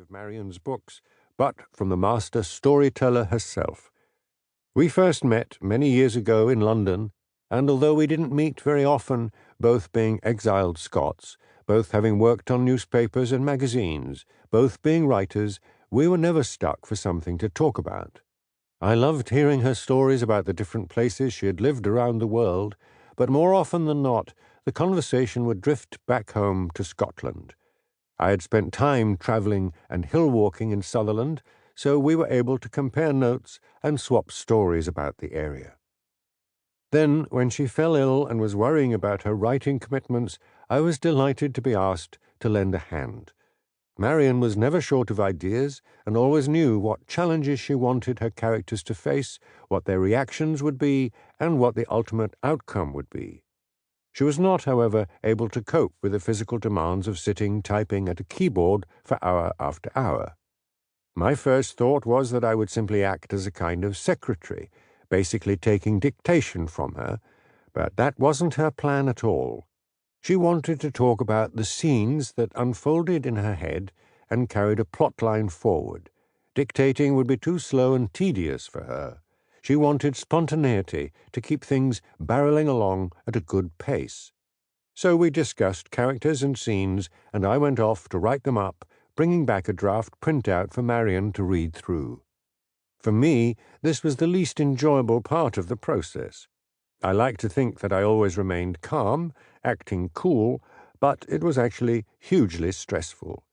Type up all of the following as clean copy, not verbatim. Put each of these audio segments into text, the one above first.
of Marian's books, but from the master storyteller herself. We first met many years ago in London, and although we didn't meet very often, both being exiled Scots, both having worked on newspapers and magazines, both being writers, we were never stuck for something to talk about. I loved hearing her stories about the different places she had lived around the world, but more often than not, the conversation would drift back home to Scotland. I had spent time travelling and hill-walking in Sutherland, so we were able to compare notes and swap stories about the area. Then, when she fell ill and was worrying about her writing commitments, I was delighted to be asked to lend a hand. Marian was never short of ideas and always knew what challenges she wanted her characters to face, what their reactions would be, and what the ultimate outcome would be. She was not, however, able to cope with the physical demands of sitting typing at a keyboard for hour after hour. My first thought was that I would simply act as a kind of secretary, basically taking dictation from her, but that wasn't her plan at all. She wanted to talk about the scenes that unfolded in her head and carried a plot line forward. Dictating would be too slow and tedious for her. She wanted spontaneity to keep things barreling along at a good pace. So we discussed characters and scenes, and I went off to write them up, bringing back a draft printout for Marian to read through. For me, this was the least enjoyable part of the process. I like to think that I always remained calm, acting cool, but it was actually hugely stressful.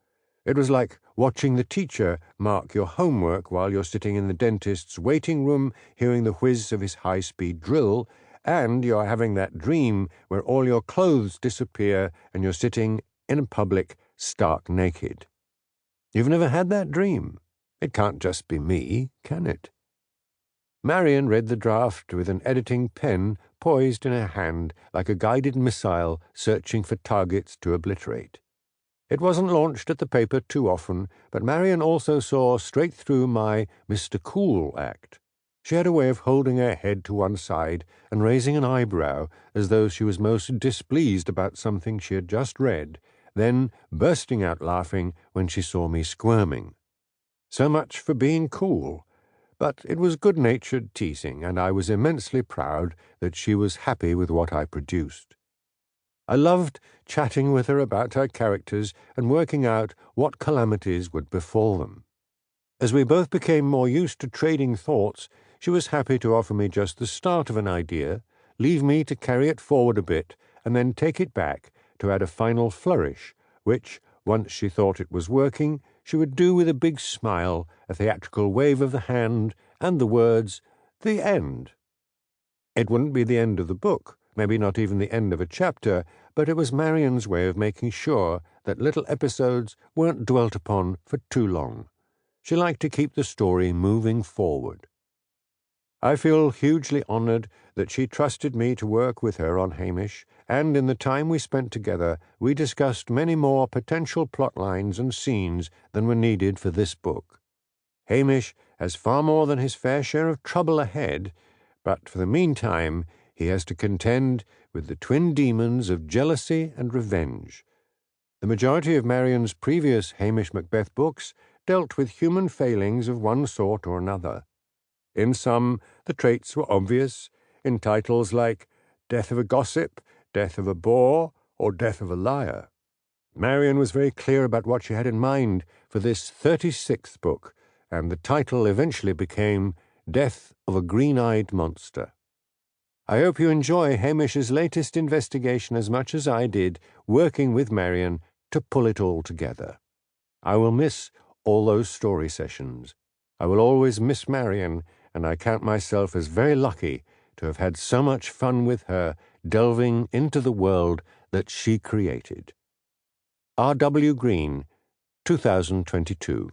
It was like watching the teacher mark your homework while you're sitting in the dentist's waiting room hearing the whiz of his high-speed drill, and you're having that dream where all your clothes disappear and you're sitting in public stark naked. You've never had that dream? It can't just be me, can it? Marian read the draft with an editing pen poised in her hand like a guided missile searching for targets to obliterate. It wasn't launched at the paper too often, but Marian also saw straight through my Mr. Cool act. She had a way of holding her head to one side and raising an eyebrow as though she was most displeased about something she had just read, then bursting out laughing when she saw me squirming. So much for being cool. But it was good-natured teasing, and I was immensely proud that she was happy with what I produced. I loved chatting with her about her characters and working out what calamities would befall them. As we both became more used to trading thoughts, she was happy to offer me just the start of an idea, leave me to carry it forward a bit, and then take it back to add a final flourish, which, once she thought it was working, she would do with a big smile, a theatrical wave of the hand, and the words, "The end." It wouldn't be the end of the book, maybe not even the end of a chapter, but it was Marian's way of making sure that little episodes weren't dwelt upon for too long. She liked to keep the story moving forward. I feel hugely honored that she trusted me to work with her on Hamish, and in the time we spent together, we discussed many more potential plot lines and scenes than were needed for this book. Hamish has far more than his fair share of trouble ahead, but for the meantime he has to contend with the twin demons of jealousy and revenge. The majority of Marian's previous Hamish Macbeth books dealt with human failings of one sort or another. In some, the traits were obvious, in titles like Death of a Gossip, Death of a Bore, or Death of a Liar. Marian was very clear about what she had in mind for this 36th book, and the title eventually became Death of a Green-Eyed Monster. I hope you enjoy Hamish's latest investigation as much as I did working with Marian to pull it all together. I will miss all those story sessions. I will always miss Marian, and I count myself as very lucky to have had so much fun with her delving into the world that she created. R.W. Green, 2022.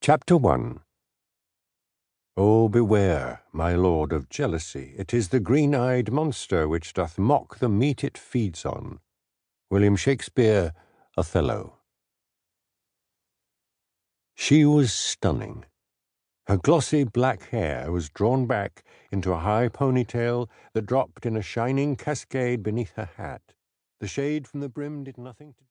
Chapter 1. Oh, beware, my lord, of jealousy. It is the green-eyed monster which doth mock the meat it feeds on. William Shakespeare, Othello. She was stunning. Her glossy black hair was drawn back into a high ponytail that dropped in a shining cascade beneath her hat. The shade from the brim did nothing to